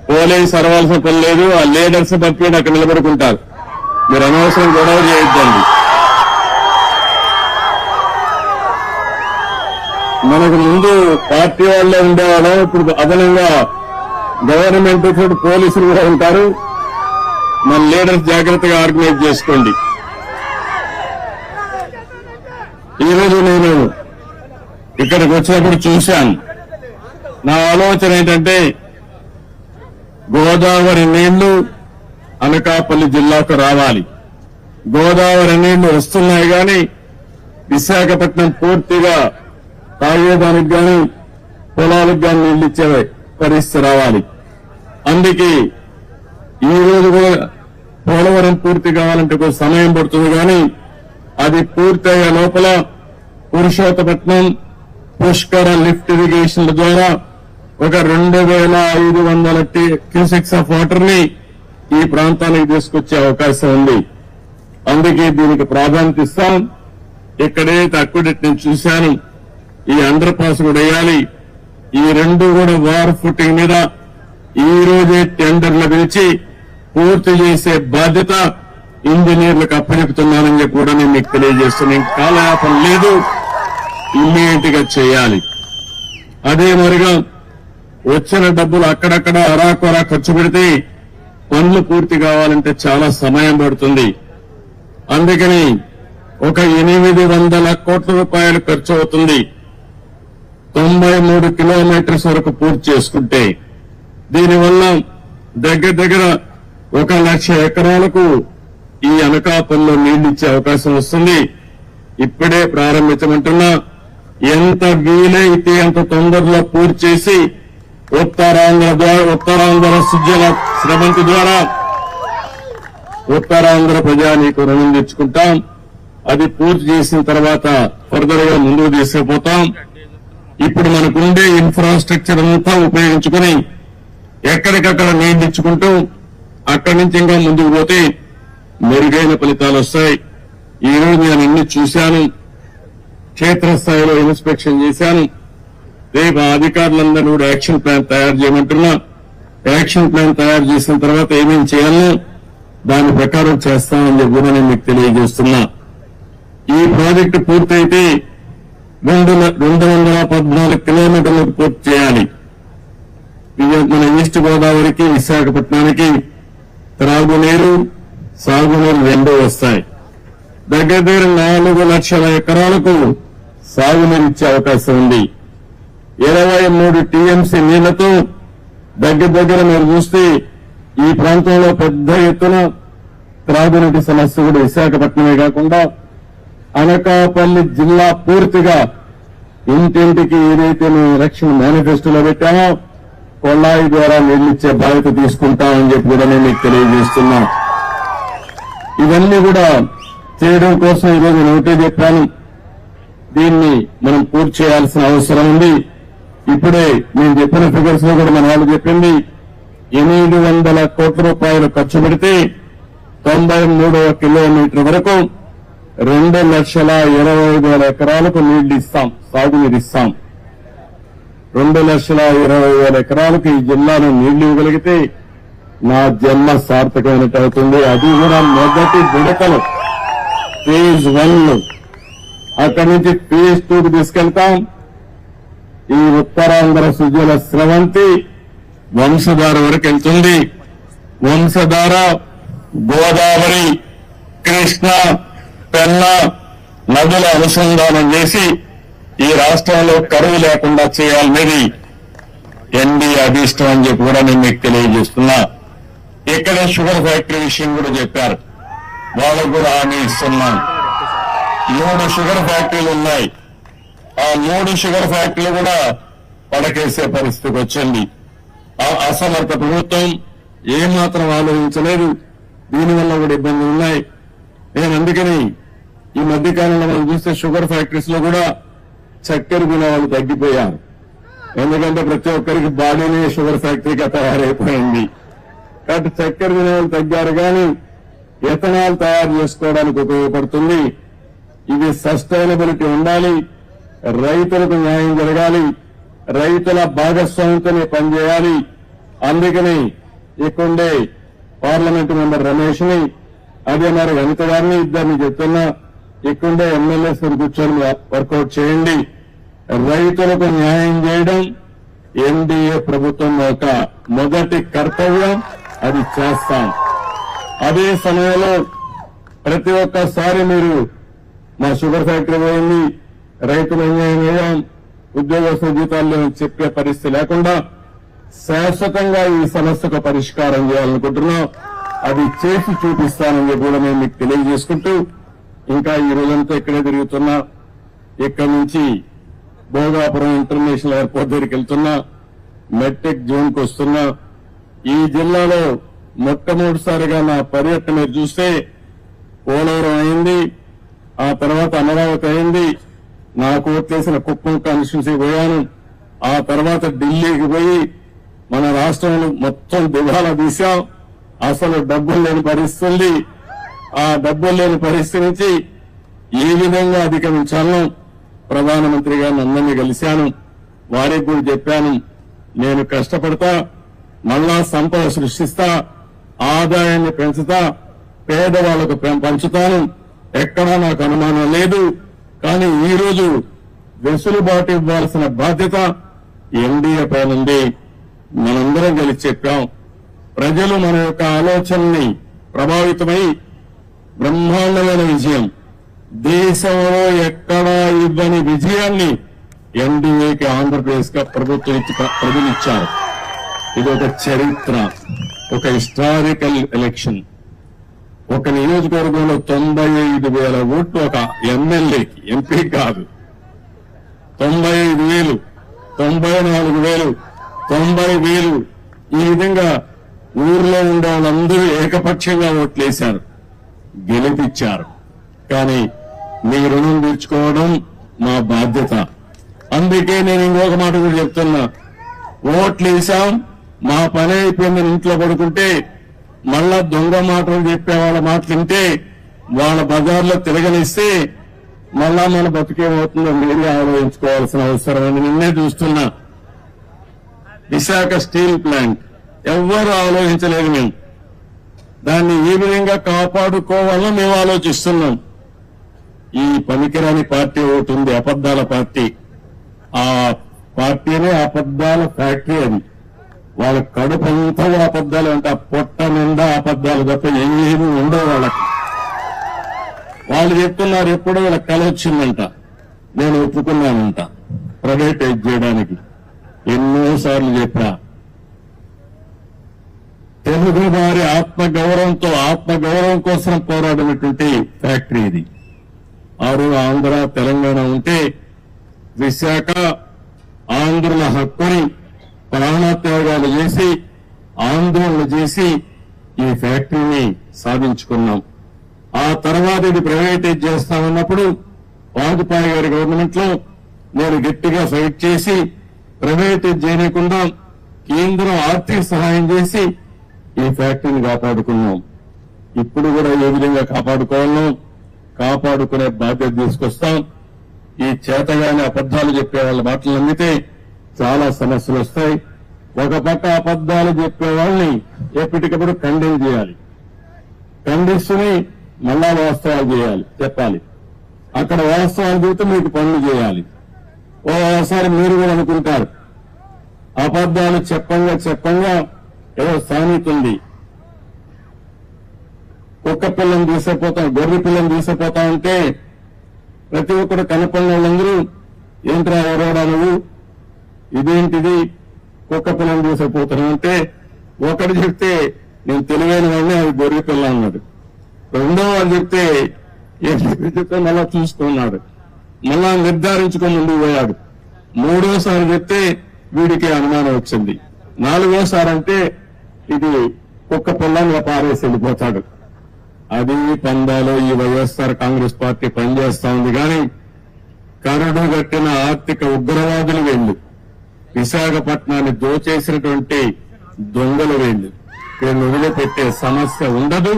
Police అరవాల్సిన పని లేదు. ఆ లీడర్స్ పంపించి అక్కడ నిలబడుకుంటారు. మీరు అనవసరం గొడవ చేయొద్దండి. మనకు ముందు పార్టీ వాళ్ళే ఉండేవాళ్ళం, ఇప్పుడు అదనంగా గవర్నమెంట్ తోటి పోలీసులు కూడా ఉంటారు. మన లీడర్స్ జాగ్రత్తగా ఆర్గనైజ్ చేసుకోండి. ఈరోజు నేను ఇక్కడికి వచ్చినప్పుడు చూశాను. నా ఆలోచన ఏంటంటే గోదావరి నీళ్లు అనకాపల్లి జిల్లాకు రావాలి. గోదావరి నీళ్లు వస్తున్నాయి కానీ విశాఖపట్నం పూర్తిగా తాగేదానికి కానీ పొలాలకు కానీ నీళ్లు ఇచ్చే పరిస్థితి రావాలి. అందుకే ఈ రోజు కూడా పోలవరం పూర్తి కావాలంటే కొంచెం సమయం పడుతుంది కానీ అది పూర్తయ్యే లోపల పురుషోత్తపట్నం పుష్కర లిఫ్ట్ ఇరిగేషన్ల ద్వారా ఒక 2500 క్యూసెక్స్ ఆఫ్ వాటర్ ని ఈ ప్రాంతానికి తీసుకొచ్చే అవకాశం ఉంది. అందుకే దీనికి ప్రాధాన్యత ఇస్తాం. ఇక్కడైతే అక్కుడెట్ నేను చూశాను, ఈ అండర్ పాస్ కూడా వేయాలి. ఈ రెండు కూడా వార్ ఫుటింగ్ మీద ఈ రోజే టెండర్లు పిలిచి పూర్తి చేసే బాధ్యత ఇంజనీర్లకు అప్పచెపుతున్నానని చెప్పి కూడా నేను మీకు తెలియజేస్తున్నాను. కాలయాపన లేదు, ఇమ్మీడియట్ గా చేయాలి. అదే మరిగా వచ్చిన డబ్బులు అక్కడక్కడ అరాకొరా ఖర్చు పెడితే పనులు పూర్తి కావాలంటే చాలా సమయం పడుతుంది. అందుకని ఒక 800 కోట్ల రూపాయలు ఖర్చు అవుతుంది 93 కిలోమీటర్స్ వరకు పూర్తి చేసుకుంటే. దీనివల్ల దగ్గర 1,00,000 ఎకరాలకు ఈ అనకాపల్లిలో నీళ్లిచ్చే అవకాశం వస్తుంది. ఇప్పుడే ప్రారంభించమంటున్నా. ఎంత వీలైతే అంత తొందరలో పూర్తి చేసి ఉత్తరాంధ్ర సుజల శ్రవంతి ద్వారా ఉత్తరాంధ్ర ప్రజానీకు రుణం తెచ్చుకుంటాం. అది పూర్తి చేసిన తర్వాత ఫర్దర్ గా ముందుకు తీసుకుపోతాం. ఇప్పుడు మనకుండే ఇన్ఫ్రాస్ట్రక్చర్ అంతా ఉపయోగించుకుని ఎక్కడికక్కడ నీళ్లిచ్చుకుంటూ అక్కడి నుంచి ఇంకా ముందుకు పోతే మెరుగైన ఫలితాలు వస్తాయి. ఈ రోజు నేను అన్ని చూశాను, క్షేత్రస్థాయిలో ఇన్స్పెక్షన్ చేశాను. రేపు అధికారులందరూ కూడా యాక్షన్ ప్లాన్ తయారు చేయమంటున్నా. యాక్షన్ ప్లాన్ తయారు చేసిన తర్వాత ఏమేమి చేయాలో దాని ప్రకారం చేస్తామని చెప్పి కూడా నేను మీకు తెలియజేస్తున్నా. ఈ ప్రాజెక్టు పూర్తయితే 214 కిలోమీటర్లకు పూర్తి చేయాలి. మన ఈస్ట్ గోదావరికి విశాఖపట్నానికి త్రాగునీరు సాగునీరు రెండూ వస్తాయి. దగ్గర 4,00,000 ఎకరాలకు సాగునీరు ఇచ్చే అవకాశం ఉంది. 23 టీఎంసీ నీళ్లతో దగ్గర మీరు చూస్తే ఈ ప్రాంతంలో పెద్ద ఎత్తున త్రాగునీటి సమస్య కూడా విశాఖపట్నమే కాకుండా అనకాపల్లి జిల్లా పూర్తిగా ఇంటింటికి ఏదైతే మేము ఎలక్షన్ మేనిఫెస్టోలో పెట్టామో కొల్లాయి ద్వారా నీళ్లిచ్చే బాధ్యత తీసుకుంటామని చెప్పి కూడా నేను మీకు తెలియజేస్తున్నా. ఇవన్నీ కూడా చేయడం కోసం ఈరోజు నేను ఒకటే చెప్పాను, దీన్ని మనం పూర్తి చేయాల్సిన అవసరం ఉంది. ఇప్పుడే నేను చెప్పిన ఫిగర్స్ లో కూడా మన వాళ్ళు చెప్పింది 800 కోట్ల రూపాయలు ఖర్చు పెడితే 93వ కిలోమీటర్ వరకు 2,20,000 ఎకరాలకు నీళ్లు ఇస్తాం, సాగునీరు ఇస్తాం. 2,20,000 ఎకరాలకు ఈ జిల్లాలో నీళ్లు ఇవ్వగలిగితే నా జన్మ సార్థకమైనట్టు అవుతుంది. అది కూడా మొదటి విడతలు ఫేజ్ 1. అక్కడి నుంచి ఫేజ్ 2కు తీసుకెళ్తాం. ఈ ఉత్తరాంధ్ర సుజల స్రవంతి వంశధార వరకు వెళ్తుంది. వంశధార గోదావరి కృష్ణ పెన్నా నదుల అనుసంధానం చేసి ఈ రాష్ట్రంలో కరువు లేకుండా చేయాలనేది ఎన్డీఏ అభీష్టం అని చెప్పి కూడా నేను మీకు తెలియజేస్తున్నా. ఇక్కడే షుగర్ ఫ్యాక్టరీ విషయం కూడా చెప్పారు, వాళ్ళకు కూడా హామీ ఇస్తున్నాం. 3 షుగర్ ఫ్యాక్టరీలు ఉన్నాయి. ఆ 3 షుగర్ ఫ్యాక్టరీలు కూడా పడకేసే పరిస్థితికి వచ్చింది. ఆ అసమర్థ ప్రభుత్వం ఏమాత్రం ఆలోచించలేదు. దీనివల్ల కూడా ఇబ్బందులు ఉన్నాయి. నేను అందుకని ఈ మధ్యకాలంలో మనం చూస్తే షుగర్ ఫ్యాక్టరీస్ లో కూడా చక్కెర కొనే వాళ్ళు తగ్గిపోయారు. ఎందుకంటే ప్రతి ఒక్కరికి బాడీనే షుగర్ ఫ్యాక్టరీగా తయారైపోయింది. కాబట్టి చక్కెర కొనే వాళ్ళు తగ్గారు కానీ ఎథనాల్ తయారు చేసుకోవడానికి ఉపయోగపడుతుంది. ఇది సస్టైనబిలిటీ ఉండాలి, రైతులకు న్యాయం జరగాలి. రైతుల భాగస్వామ్యంతోనే పనిచేయాలి. అందుకని ఇక్కడే పార్లమెంట్ మెంబర్ రమేష్ ని, అదే మరి వనిత గారిని ఇద్దరిని చెప్తున్నా, ఇక్కడే ఎమ్మెల్యేస్ కూర్చొని వర్కౌట్ చేయండి. రైతులకు న్యాయం చేయడం ఎన్డీఏ ప్రభుత్వం యొక్క మొదటి కర్తవ్యం, అది చేస్తాం. అదే సమయంలో ప్రతి ఒక్కసారి మీరు మా షుగర్ ఫ్యాక్టరీ పోయింది, రైతులు అన్యాయం చేయడం, ఉద్యోగస్తుల జీతాలు చెప్పే పరిస్థితి లేకుండా శాశ్వతంగా ఈ సమస్యకు పరిష్కారం చేయాలనుకుంటున్నాం. అది చేసి చూపిస్తానని కూడా నేను మీకు తెలియజేసుకుంటూ, ఇంకా ఈ రోజంతా ఇక్కడే తిరుగుతున్నా. ఇక్కడి నుంచి భోగాపురం ఇంటర్నేషనల్ ఎయిర్పోర్ట్ దగ్గరికి వెళ్తున్నా, మెట్రిక్ జోన్ కు వస్తున్నా. ఈ జిల్లాలో మొట్టమొదటిసారిగా నా పర్యటన మీరు చూస్తే పోలవరం అయింది, ఆ తర్వాత అమరావతి అయింది, నాకు ఓట్లేసిన కుప్పం కాన్స్టిట్యున్సీ పోయాను. ఆ తర్వాత ఢిల్లీకి పోయి మన రాష్ట్రంలో మొత్తం దివాలా తీశాం. అసలు డబ్బులు లేని పరిస్థితి, ఆ డబ్బులు లేని పరిస్థితి నుంచి ఏ విధంగా అధిగమించాలో ప్రధానమంత్రి గారిని అందరినీ కలిశాను. వారికి కూడా చెప్పాను, నేను కష్టపడతా, మళ్ళా సంపద సృష్టిస్తా, ఆదాయాన్ని పెంచుతా, పేదవాళ్లకు పంచుతాను, ఎక్కడా నాకు అనుమానం లేదు. కానీ ఈ రోజు వెసులుబాటు ఇవ్వాల్సిన బాధ్యత ఎన్డీఏ పైనుంది. మనందరం కలిసి చెప్పాం. ప్రజలు మన యొక్క ఆలోచనని ప్రభావితమై బ్రహ్మాండమైన విజయం, దేశంలో ఎక్కడా ఇవ్వని విజయాన్ని ఎన్డీఏకి ఆంధ్రప్రదేశ్ గా ప్రభుత్వం ప్రజలు ఇచ్చారు. ఇది ఒక చరిత్ర, ఒక హిస్టారికల్ ఎలక్షన్. ఒక నియోజకవర్గంలో 95,000 ఓట్లు ఒక ఎమ్మెల్యేకి, ఎంపీ కాదు. 95,000, 94,000, 90,000 ఈ విధంగా ఊర్లో ఉండే వాళ్ళందరూ ఏకపక్షంగా ఓట్లేశారు, గెలిపించారు. కానీ మీ రుణం తీర్చుకోవడం మా బాధ్యత. అందుకే నేను ఇంకొక మాట కూడా చెప్తున్నా, ఓట్లేసాం, మా పని అయిపోయిందని ఇంట్లో పడుకుంటే మళ్ళా దొంగ మాటలు చెప్పే వాళ్ళ మాటలు వింటే, వాళ్ళ బజార్లో తిరగనిస్తే మళ్ళా మన బతికేమవుతుందో మీరే ఆలోచించుకోవాల్సిన అవసరం అని నిన్నే చూస్తున్నా. విశాఖ స్టీల్ ప్లాంట్ ఎవ్వరూ ఆలోచించలేదు. మేము దాన్ని ఏ విధంగా కాపాడుకోవాలో మేము ఆలోచిస్తున్నాం. ఈ పనికిరాని పార్టీ ఒకటి ఉంది, అబద్దాల పార్టీ. ఆ పార్టీనే అబద్దాల ఫ్యాక్టరీ. అది వాళ్ళ కడుపు అంతా అబద్దాలు అంటే ఆ పొట్ట నిండా అబద్దాలు తప్ప ఏమీ ఉండవు వాళ్ళకి. వాళ్ళు చెప్తున్నారు ఎప్పుడో వీళ్ళకి కల వచ్చిందంట, నేను ఒప్పుకున్నానంట ప్రైవేటైజ్ చేయడానికి. ఎన్నోసార్లు చెప్పా. తెలుగు వారి ఆత్మగౌరవం కోసం పోరాడినటువంటి ఫ్యాక్టరీ ఇది. ఆరు ఆంధ్ర తెలంగాణ ఉంటే విశాఖ ఆంధ్రుల హక్కుని ప్రాణత్యాగాలు చేసి ఆందోళన చేసి ఈ ఫ్యాక్టరీని సాధించుకున్నాం. ఆ తర్వాత ఇది ప్రైవేటైజ్ చేస్తామన్నప్పుడు వాజ్పేయి గారి గవర్నమెంట్ లో నేను గట్టిగా ఫైట్ చేసి ప్రైవేటైజ్ చేయకుండా కేంద్రం ఆర్థిక సహాయం చేసి ఈ ఫ్యాక్టరీని కాపాడుకున్నాం. ఇప్పుడు కూడా ఏ విధంగా కాపాడుకోవాలో కాపాడుకునే బాధ్యత తీసుకొస్తాం. ఈ చేతగానే అబద్దాలు చెప్పే వాళ్ళ మాటలు నమ్మితే చాలా సమస్యలు వస్తాయి. ఒక పక్క అబద్దాలు చెప్పే వాళ్ళని ఎప్పటికప్పుడు ఖండన చేయాలి, ఖండిస్తూనే మళ్ళా వాస్తవాలు చెప్పాలి. అక్కడ వాస్తవాలు చెబితే మీకు పనులు చేయాలి. ఓసారి మీరు కూడా అనుకుంటారు, అబద్దాలు చెప్పంగా ఏదో సామెత ఉంది, కుక్క పిల్లని తీసుకుపోతాం, గొర్రె పిల్లని తీసుకుపోతా ఉంటే ప్రతి ఒక్కరు కనపడిన వాళ్ళందరూ ఏంట్రా ఎవరోడా నువ్వు, ఇదేంటిది కుక్క పిల్లని తీసుకుపోతాను అంటే ఒకటి చెప్తే నేను తెలివైన వాడిని, అది గొర్రె పిల్ల అన్నాడు. రెండో వాడు చెప్తే చెప్తే మళ్ళా చూసుకున్నాడు, మళ్ళా నిర్ధారించుకొని ముందుకు పోయాడు. మూడోసారి చెప్తే వీడికి అనుమానం వచ్చింది. నాలుగోసారి అంటే ఇది కుక్క పిల్లని పారేసి వెళ్ళిపోతాడు. అది పందాలో ఈ వైఎస్ఆర్ కాంగ్రెస్ పార్టీ పనిచేస్తా ఉంది. కానీ కరడు కట్టిన ఆర్థిక ఉగ్రవాదులు వీళ్ళు, విశాఖపట్నాన్ని దోచేసినటువంటి దొంగలు వీళ్ళు. వీళ్ళు వదిలిపెట్టే సమస్య ఉండదు.